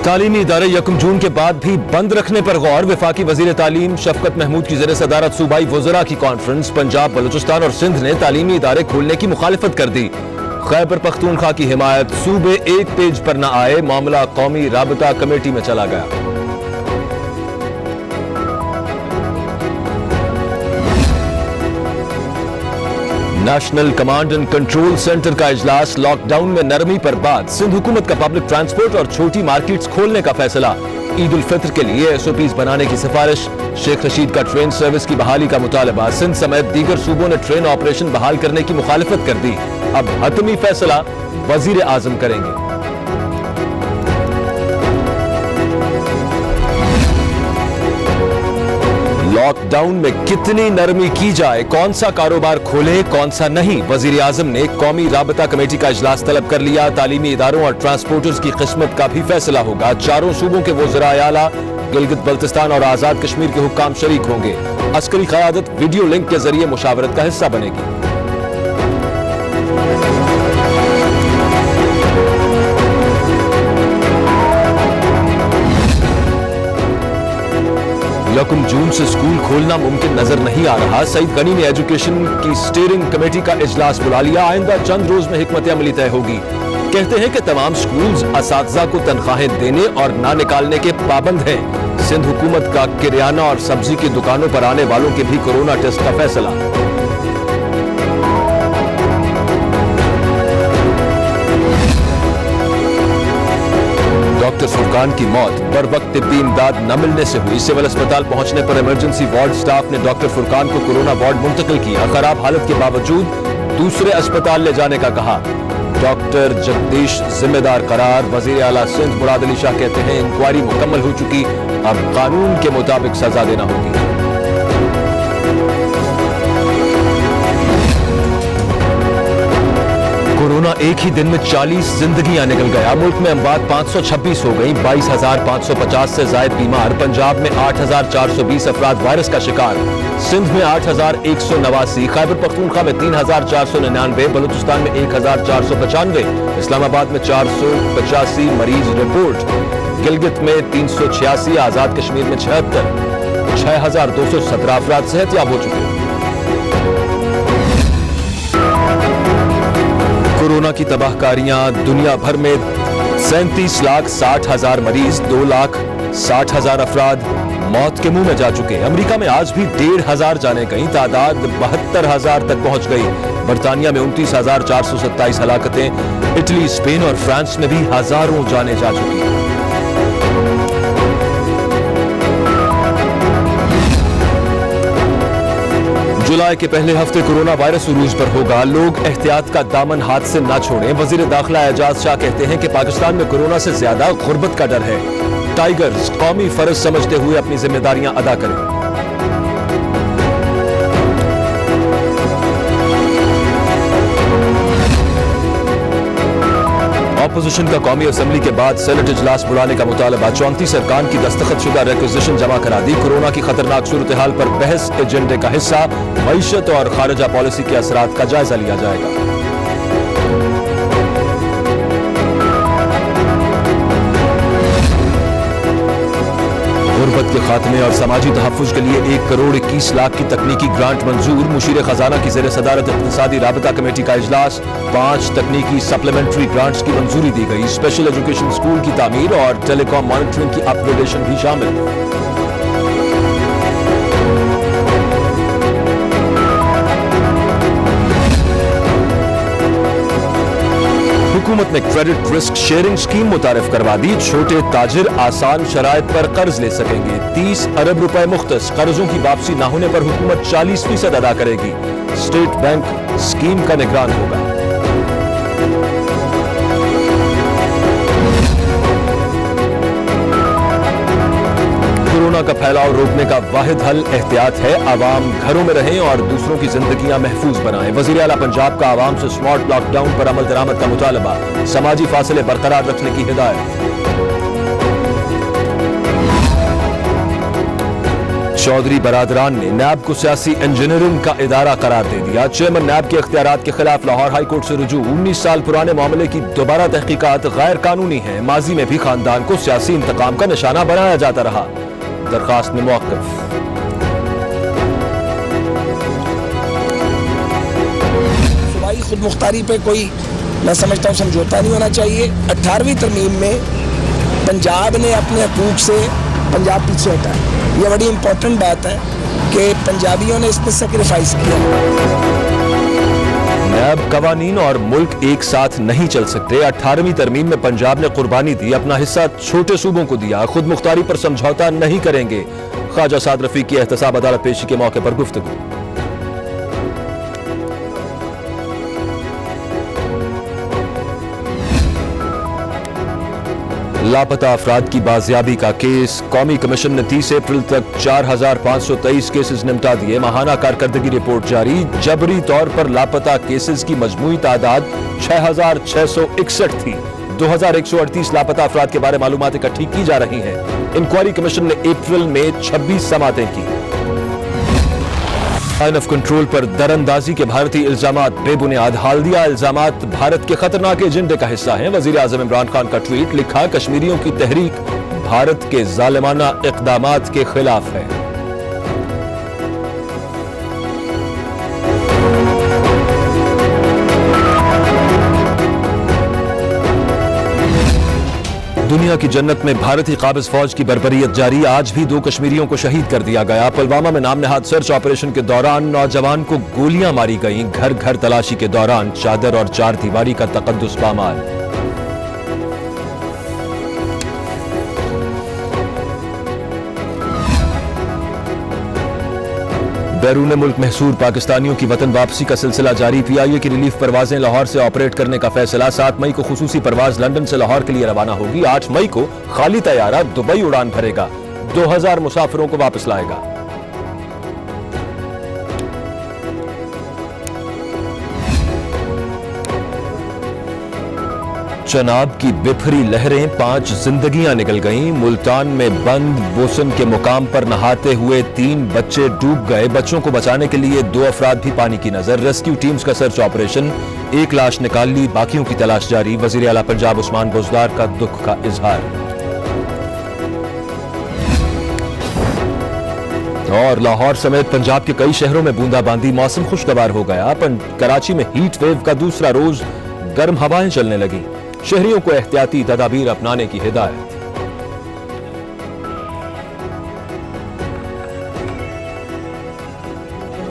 तालीमी इदारे 1 जून के बाद भी बंद रखने पर गौर। वफाकी वजीर तालीम शफकत महमूद की ज़ेर सदारत सूबाई वज़रा की कॉन्फ्रेंस। पंजाब, बलूचिस्तान और सिंध ने तालीमी इदारे खोलने की मुखालिफत कर दी। खैबर पख्तूनख्वा की हिमायत। सूबे एक पेज पर न आए, मामला कौमी राबता कमेटी में चला गया। National command and control centre का इजलास। लॉकडाउन में नरमी पर बात। सिंध हुकूमत का पब्लिक ट्रांसपोर्ट और छोटी मार्केट्स खोलने का फैसला। ईद उल फित्र के लिए SOPs बनाने की सिफारिश। शेख रशीद का ट्रेन सर्विस की बहाली का मुतालबा। सिंध समेत दीगर सूबों ने ट्रेन ऑपरेशन बहाल करने की मुखालिफत कर दी। अब हतमी फैसला वजीर आजम करेंगे। लॉकडाउन में कितनी नरमी की जाए, कौन सा कारोबार खोले कौन सा नहीं, वजीर आजम ने कौमी राबता कमेटी का इजलास तलब कर लिया। तालीमी इदारों और ट्रांसपोर्टर्स की किस्मत का भी फैसला होगा। चारों सूबों के वज़राए आला, गिलगित बल्तिस्तान और आजाद कश्मीर के हुक्काम शरीक होंगे। अस्करी क़यादत वीडियो लिंक के जरिए मुशावरत का हिस्सा बनेगी। 1 जून से स्कूल खोलना मुमकिन नजर नहीं आ रहा। सईद गनी ने एजुकेशन की स्टीयरिंग कमेटी का इजलास बुला लिया। आइंदा चंद रोज में हिकमत अमली तय होगी। कहते हैं कि तमाम स्कूल्स असातिज़ा को तनख्वाहें देने और ना निकालने के पाबंद हैं। सिंध हुकूमत का किराना और सब्जी की दुकानों पर आने वालों के भी कोरोना टेस्ट का फैसला। डॉक्टर फुरकान की मौत बर वक्त तिब्बी इमदाद न मिलने से हुई। सिविल अस्पताल पहुंचने पर इमरजेंसी वार्ड स्टाफ ने डॉक्टर फुरकान को कोरोना वार्ड मुंतकिल किया। खराब हालत के बावजूद दूसरे अस्पताल ले जाने का कहा। डॉक्टर जगदीश जिम्मेदार करार। वजीर आला सिंध मुराद अली शाह कहते हैं इंक्वायरी मुकम्मल हो चुकी, अब कानून के मुताबिक सजा देना होगी। कोरोना एक ही दिन में 40 जिंदगियां निकल गया। मुल्क में अमवात 526 हो गई। 22,550 से ज्यादा बीमार। पंजाब में 8,420 अफराद वायरस का शिकार। सिंध में 8,189। खैबर पख्तूनख्वा में 3,499। बलूचिस्तान में 1,495। इस्लामाबाद में 485 मरीज रिपोर्ट। गिलगित में 386। आजाद कश्मीर में 76। 6,217 अफराद सेहतयाब हो चुके। कोरोना की तबाहकारियां। दुनिया भर में 37,60,000 मरीज, 2,60,000 अफराद मौत के मुंह में जा चुके हैं। अमेरिका में आज भी 1,500 जाने गई। तादाद 72,000 तक पहुंच गई। बरतानिया में 29,427 हलाकतें। इटली, स्पेन और फ्रांस में भी हजारों जाने जा चुकी हैं। जुलाई के पहले हफ्ते कोरोना वायरस उरूज पर होगा। लोग एहतियात का दामन हाथ से ना छोड़ें। वजीर दाखिला एजाज शाह कहते हैं कि पाकिस्तान में कोरोना से ज्यादा गुर्बत का डर है। टाइगर्स कौमी फर्ज समझते हुए अपनी जिम्मेदारियां अदा करें। अपोजिशन का कौमी असेंबली के बाद सेनेट इजलास बुलाने का मुतालबा। 34 अरकान की दस्तखत शुदा रिक्विजिशन जमा करा दी। कोरोना की खतरनाक सूरत हाल पर बहस एजेंडे का हिस्सा। मईशत और खारजा पॉलिसी के असरात का जायजा लिया जाएगा। गुर्बत के खात्मे और समाजी तहफ़्फ़ुज़ के लिए 1 करोड़ 21 लाख की तकनीकी ग्रांट मंजूर। मुशीर खजाना की ज़ेर सदारत इक़्तिसादी राबता कमेटी का इजलास। 5 तकनीकी सप्लीमेंट्री ग्रांट्स की मंजूरी दी गई। स्पेशल एजुकेशन स्कूल की तामीर और टेलीकॉम मॉनिटरिंग की अपग्रेडेशन भी शामिल। हुकूमत ने क्रेडिट रिस्क शेयरिंग स्कीम मुतारिफ करवा दी। छोटे ताजिर आसान शराइत पर कर्ज ले सकेंगे। 30 अरब रुपए मुख्तस। कर्जों की वापसी न होने पर हुकूमत 40% अदा करेगी। स्टेट बैंक स्कीम का निगरान होगा। कोरोना का फैलाव रोकने का वाहिद हल एहतियात है। आवाम घरों में रहें और दूसरों की जिंदगियां महफूज बनाएं। वजीर आला पंजाब का आवाम से स्मार्ट लॉकडाउन पर अमल दरामद का मुतालबा। समाजी फासले बरकरार रखने की हिदायत। चौधरी बरादरान ने नैब को सियासी इंजीनियरिंग का इदारा करार दे दिया। चेयरमैन नैब के इख्तियारात के खिलाफ लाहौर हाई कोर्ट से रुजू। 19 साल पुराने मामले की दोबारा तहकीकात गैर कानूनी है। माजी में भी खानदान को सियासी इंतकाम का निशाना बनाया जाता रहा। दरखास्त में मौक़िफ़। सूबाई खुद मुख्तारी पे कोई मैं समझता हूँ समझौता नहीं होना चाहिए। 18वीं तरमीम में पंजाब ने अपने हकूक़ से पंजाब पीछे हटा है। ये बड़ी इंपॉर्टेंट बात है कि पंजाबियों ने इस पर सेक्रीफाइस किया। नैब कवानीन और मुल्क एक साथ नहीं चल सकते। 18वीं तरमीम में पंजाब ने कुर्बानी दी, अपना हिस्सा छोटे सूबों को दिया। खुद मुख्तारी पर समझौता नहीं करेंगे। ख्वाजा साद रफीक की एहतसाब अदालत पेशी के मौके पर गुफ्तगू। लापता अफराद की बाजियाबी का केस। कौमी कमीशन ने 30 अप्रैल तक 4523 केसेस निपटा दिए। माहाना कारकर्दगी रिपोर्ट जारी। जबरी तौर पर लापता केसेस की मजमूई तादाद 6661 थी। 2138 लापता अफराद के बारे मालूमात इकट्ठी की जा रही हैं। इंक्वायरी कमीशन ने अप्रैल में 26 समातें की। लाइन ऑफ कंट्रोल पर दरअंदाजी के भारतीय इल्जामात बेबुनियाद। हाल्दिया इल्जामात भारत के खतरनाक एजेंडे का हिस्सा हैं। वजीर आजम इमरान खान का ट्वीट। लिखा, कश्मीरियों की तहरीक भारत के जालिमाना इक़दामात के खिलाफ है। दुनिया की जन्नत में भारतीय काबिज फौज की बर्बरियत जारी। आज भी 2 कश्मीरियों को शहीद कर दिया गया। पुलवामा में नाम नहाद सर्च ऑपरेशन के दौरान नौजवान को गोलियां मारी गईं। घर घर तलाशी के दौरान चादर और 4 दीवारी का तकद्दुस पामाल। बैरून मुल्क महसूर पाकिस्तानियों की वतन वापसी का सिलसिला जारी। पीआईए की रिलीफ परवाजें लाहौर से ऑपरेट करने का फैसला। 7 मई को खुसूसी परवाज लंदन से लाहौर के लिए रवाना होगी। 8 मई को खाली तैयारा दुबई उड़ान भरेगा। 2000 मुसाफिरों को वापस लाएगा। चनाब की बिफरी लहरें, 5 जिंदगियां निकल गईं। मुल्तान में बंद बोसन के मुकाम पर नहाते हुए 3 बच्चे डूब गए। बच्चों को बचाने के लिए 2 अफराद भी पानी की नजर। रेस्क्यू टीम्स का सर्च ऑपरेशन। 1 लाश निकाल ली, बाकियों की तलाश जारी। वजीर आला पंजाब उस्मान बुज़दार का दुख का इजहार। और लाहौर समेत पंजाब के कई शहरों में बूंदाबांदी। मौसम खुशगवार हो गया। कराची में हीट वेव का दूसरा रोज गर्म हवाएं चलने लगी। शहरियों को एहतियाती तदाबीर अपनाने की हिदायत।